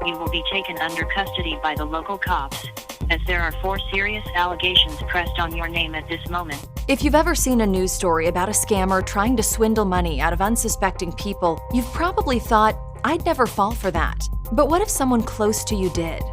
you will be taken under custody by the local cops, as there are 4 serious allegations pressed on your name at this moment. If you've ever seen a news story about a scammer trying to swindle money out of unsuspecting people, you've probably thought, I'd never fall for that. But what if someone close to you did?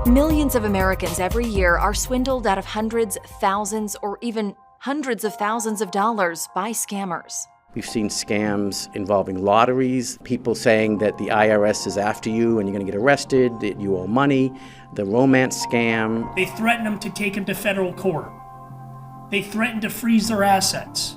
Millions of Americans every year are swindled out of hundreds, thousands, or even hundreds of thousands of dollars by scammers. We've seen scams involving lotteries, people saying that the IRS is after you and you're going to get arrested, that you owe money, the romance scam. They threaten them to take them to federal court. They threaten to freeze their assets,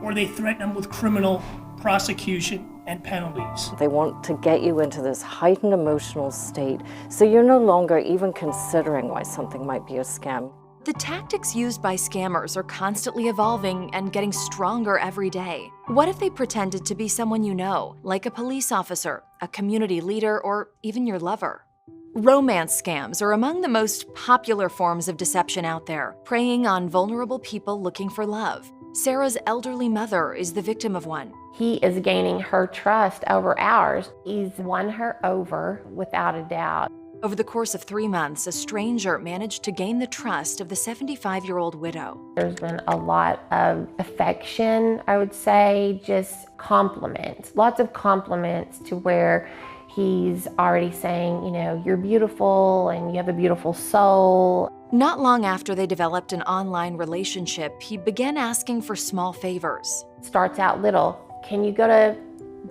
or they threaten them with criminal prosecution and penalties. They want to get you into this heightened emotional state, so you're no longer even considering why something might be a scam. The tactics used by scammers are constantly evolving and getting stronger every day. What if they pretended to be someone you know, like a police officer, a community leader, or even your lover? Romance scams are among the most popular forms of deception out there, preying on vulnerable people looking for love. Sarah's elderly mother is the victim of one. He is gaining her trust over ours. He's won her over without a doubt. Over the course of 3 months, a stranger managed to gain the trust of the 75-year-old widow. There's been a lot of affection, I would say, just compliments. Lots of compliments to where he's already saying, you know, you're beautiful and you have a beautiful soul. Not long after they developed an online relationship, he began asking for small favors. Starts out little. Can you go to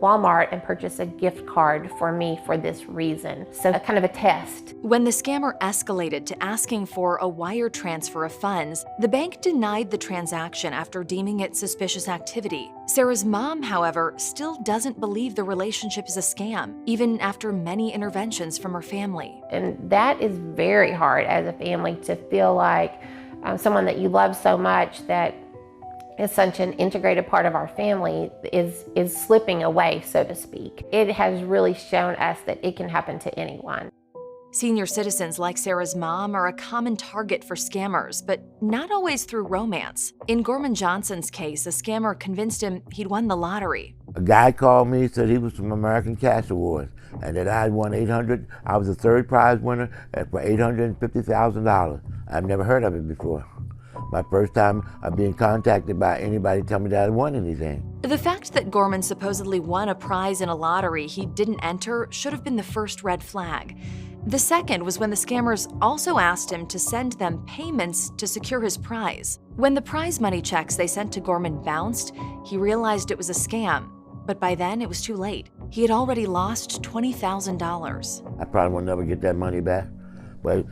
Walmart and purchase a gift card for me for this reason? So kind of a test. When the scammer escalated to asking for a wire transfer of funds, the bank denied the transaction after deeming it suspicious activity. Sarah's mom, however, still doesn't believe the relationship is a scam, even after many interventions from her family. And that is very hard as a family to feel like someone that you love so much that is such an integrated part of our family is slipping away, so to speak. It has really shown us that it can happen to anyone. Senior citizens like Sarah's mom are a common target for scammers, but not always through romance. In Gorman Johnson's case, a scammer convinced him he'd won the lottery. A guy called me, said he was from American Cash Awards, and that I had won I was the 3rd prize winner for $850,000. I've never heard of it before. My first time of being contacted by anybody telling me that I won anything. The fact that Gorman supposedly won a prize in a lottery he didn't enter should have been the first red flag. The second was when the scammers also asked him to send them payments to secure his prize. When the prize money checks they sent to Gorman bounced, he realized it was a scam. But by then, it was too late. He had already lost $20,000. I probably will never get that money back. But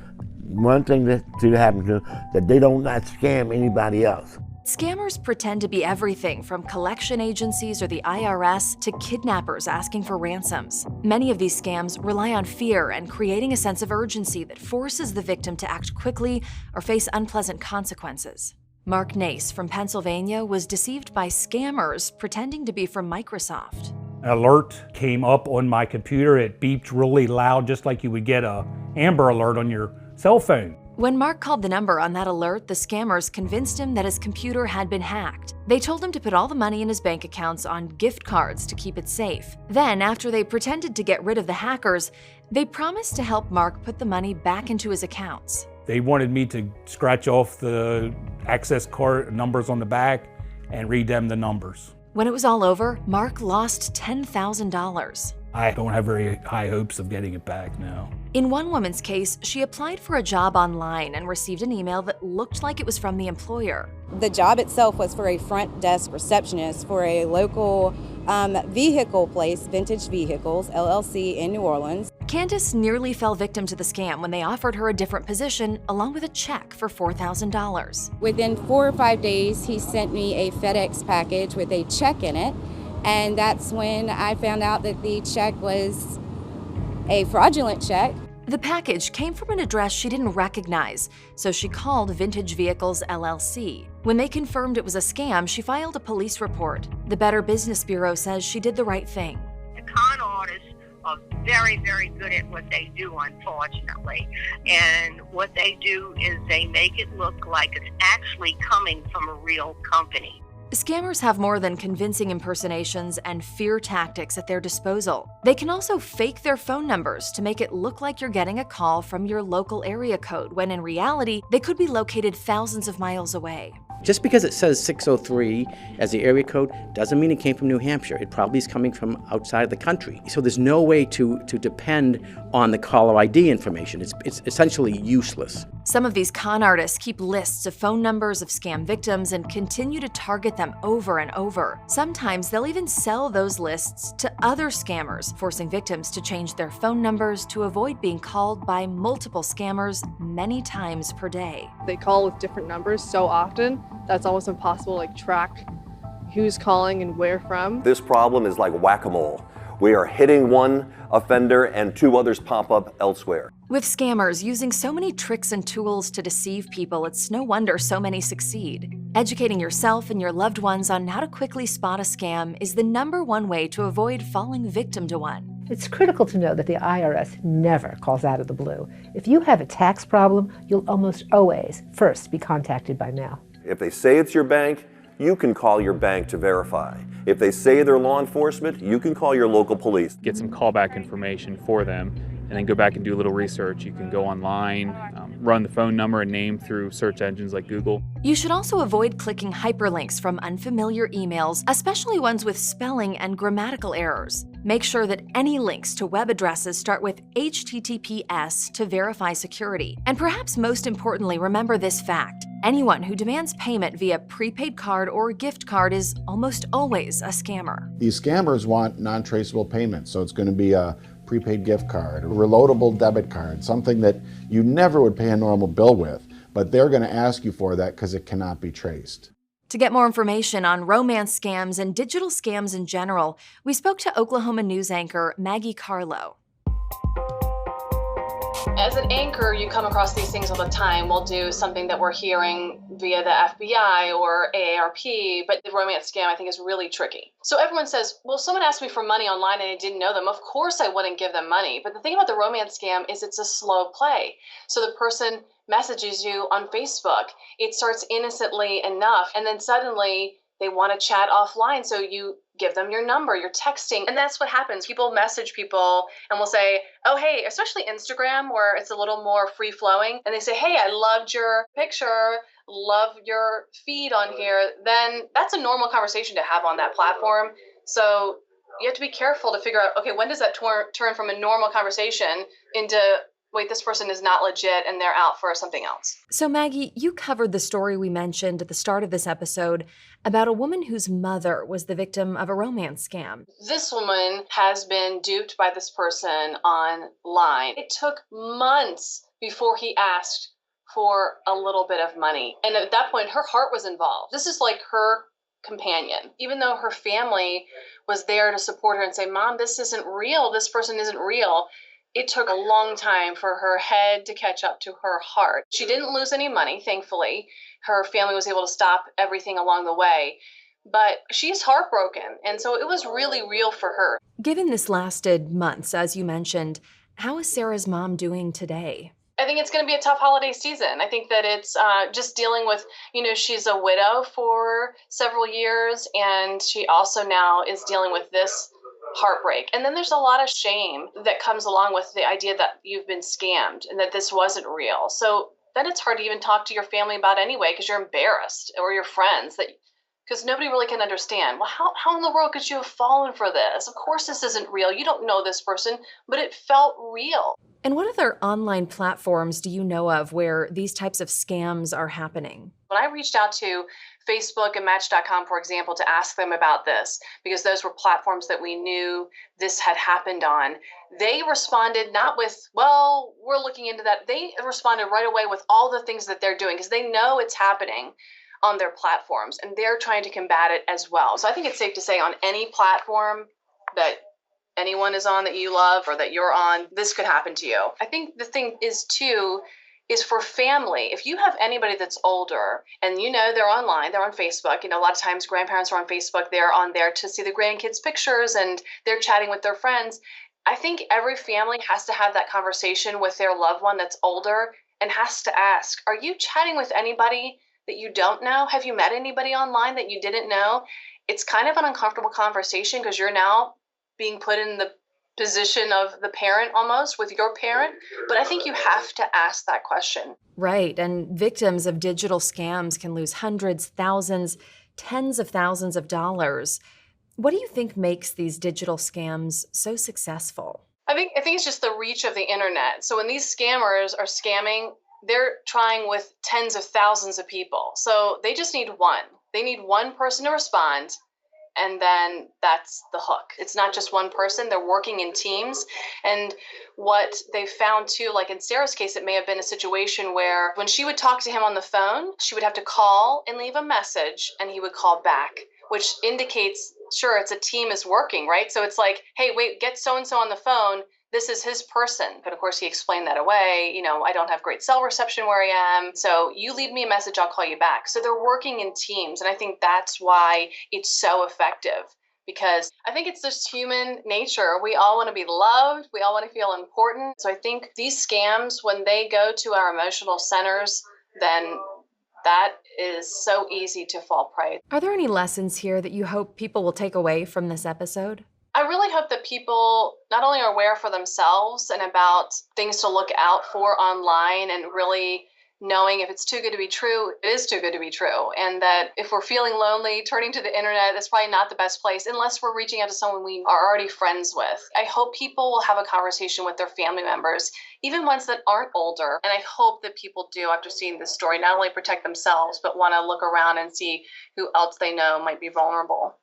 one thing that should happen to them, that they don't not scam anybody else. Scammers pretend to be everything from collection agencies or the IRS to kidnappers asking for ransoms. Many of these scams rely on fear and creating a sense of urgency that forces the victim to act quickly or face unpleasant consequences. Mark Nace from Pennsylvania was deceived by scammers pretending to be from Microsoft. An alert came up on my computer. It beeped really loud, just like you would get a Amber Alert on your cell phone. When Mark called the number on that alert, the scammers convinced him that his computer had been hacked. They told him to put all the money in his bank accounts on gift cards to keep it safe. Then, after they pretended to get rid of the hackers, they promised to help Mark put the money back into his accounts. They wanted me to scratch off the access card numbers on the back and read them the numbers. When it was all over, Mark lost $10,000. I don't have very high hopes of getting it back now. In one woman's case, she applied for a job online and received an email that looked like it was from the employer. The job itself was for a front desk receptionist for a local vehicle place, Vintage Vehicles, LLC in New Orleans. Candace nearly fell victim to the scam when they offered her a different position along with a check for $4,000. Within 4 or 5 days, he sent me a FedEx package with a check in it, and that's when I found out that the check was a fraudulent check. The package came from an address she didn't recognize, so she called Vintage Vehicles LLC. When they confirmed it was a scam, she filed a police report. The Better Business Bureau says she did the right thing. The con artists are very, very good at what they do, unfortunately. And what they do is they make it look like it's actually coming from a real company. Scammers have more than convincing impersonations and fear tactics at their disposal. They can also fake their phone numbers to make it look like you're getting a call from your local area code, when in reality, they could be located thousands of miles away. Just because it says 603 as the area code doesn't mean it came from New Hampshire. It probably is coming from outside the country. So there's no way to depend on the caller ID information. It's essentially useless. Some of these con artists keep lists of phone numbers of scam victims and continue to target them over and over. Sometimes they'll even sell those lists to other scammers, forcing victims to change their phone numbers to avoid being called by multiple scammers many times per day. They call with different numbers so often that's almost impossible to track who's calling and where from. This problem is like whack-a-mole. We are hitting one offender and 2 others pop up elsewhere. With scammers using so many tricks and tools to deceive people, it's no wonder so many succeed. Educating yourself and your loved ones on how to quickly spot a scam is the #1 way to avoid falling victim to one. It's critical to know that the IRS never calls out of the blue. If you have a tax problem, you'll almost always first be contacted by mail. If they say it's your bank, you can call your bank to verify. If they say they're law enforcement, you can call your local police. Get some callback information for them and then go back and do a little research. You can go online, run the phone number and name through search engines like Google. You should also avoid clicking hyperlinks from unfamiliar emails, especially ones with spelling and grammatical errors. Make sure that any links to web addresses start with HTTPS to verify security. And perhaps most importantly, remember this fact. Anyone who demands payment via prepaid card or gift card is almost always a scammer. These scammers want non-traceable payments, so it's going to be a prepaid gift card, a reloadable debit card, something that you never would pay a normal bill with, but they're going to ask you for that because it cannot be traced. To get more information on romance scams and digital scams in general, we spoke to Oklahoma news anchor Maggie Carlo. As an anchor, you come across these things all the time. We'll do something that we're hearing via the FBI or AARP, but the romance scam I think is really tricky. So everyone says, well, someone asked me for money online and I didn't know them. Of course I wouldn't give them money. But the thing about the romance scam is it's a slow play. So the person messages you on Facebook. It starts innocently enough, and then suddenly they want to chat offline. So you give them your number, you're texting. And that's what happens. People message people and will say, oh, hey, especially Instagram where it's a little more free flowing. And they say, hey, I loved your picture, love your feed on here. Then that's a normal conversation to have on that platform. So you have to be careful to figure out, okay, when does that turn from a normal conversation into, wait, this person is not legit and they're out for something else. So Maggie, you covered the story we mentioned at the start of this episode about a woman whose mother was the victim of a romance scam. This woman has been duped by this person online. It took months before he asked for a little bit of money. And at that point, her heart was involved. This is like her companion. Even though her family was there to support her and say, Mom, this isn't real. This person isn't real. It took a long time for her head to catch up to her heart. She didn't lose any money, thankfully. Her family was able to stop everything along the way. But she's heartbroken, and so it was really real for her. Given this lasted months, as you mentioned, how is Sarah's mom doing today? I think it's going to be a tough holiday season. I think that it's just dealing with, she's a widow for several years, and she also now is dealing with this heartbreak. And then there's a lot of shame that comes along with the idea that you've been scammed and that this wasn't real. So then it's hard to even talk to your family about anyway because you're embarrassed, or your friends, because nobody really can understand. Well, how in the world could you have fallen for this? Of course this isn't real. You don't know this person, but it felt real. And what other online platforms do you know of where these types of scams are happening? When I reached out to Facebook and Match.com, for example, to ask them about this, because those were platforms that we knew this had happened on, they responded not with, well, we're looking into that. They responded right away with all the things that they're doing because they know it's happening on their platforms and they're trying to combat it as well. So I think it's safe to say on any platform that anyone is on that you love or that you're on, this could happen to you. I think the thing is too, is for family. If you have anybody that's older and they're online, they're on Facebook, a lot of times grandparents are on Facebook, they're on there to see the grandkids' pictures and they're chatting with their friends. I think every family has to have that conversation with their loved one that's older and has to ask, are you chatting with anybody that you don't know? Have you met anybody online that you didn't know? It's kind of an uncomfortable conversation because you're now being put in the position of the parent almost with your parent. But I think you have to ask that question. Right, and victims of digital scams can lose hundreds, thousands, tens of thousands of dollars. What do you think makes these digital scams so successful? I think it's just the reach of the internet. So when these scammers are scamming, they're trying with tens of thousands of people. So they just need one. They need one person to respond, and then that's the hook. It's not just one person. They're working in teams. And what they found too, like in Sarah's case, it may have been a situation where when she would talk to him on the phone, she would have to call and leave a message, and he would call back, which indicates, sure, it's a team is working, right? So it's like, hey, wait, get so-and-so on the phone. This is his person. But of course, he explained that away. I don't have great cell reception where I am. So you leave me a message, I'll call you back. So they're working in teams. And I think that's why it's so effective, because I think it's just human nature. We all want to be loved. We all want to feel important. So I think these scams, when they go to our emotional centers, then that is so easy to fall prey. Are there any lessons here that you hope people will take away from this episode? I really hope that people not only are aware for themselves and about things to look out for online, and really knowing if it's too good to be true, it is too good to be true. And that if we're feeling lonely, turning to the internet is probably not the best place unless we're reaching out to someone we are already friends with. I hope people will have a conversation with their family members, even ones that aren't older. And I hope that people do, after seeing this story, not only protect themselves, but want to look around and see who else they know might be vulnerable.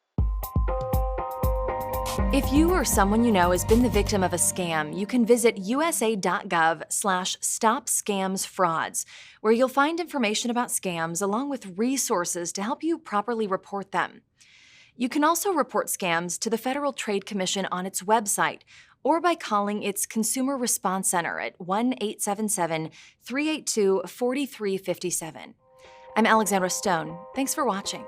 If you or someone you know has been the victim of a scam, you can visit usa.gov/stopscamsfrauds, where you'll find information about scams along with resources to help you properly report them. You can also report scams to the Federal Trade Commission on its website or by calling its Consumer Response Center at 1-877-382-4357. I'm Alexandra Stone. Thanks for watching.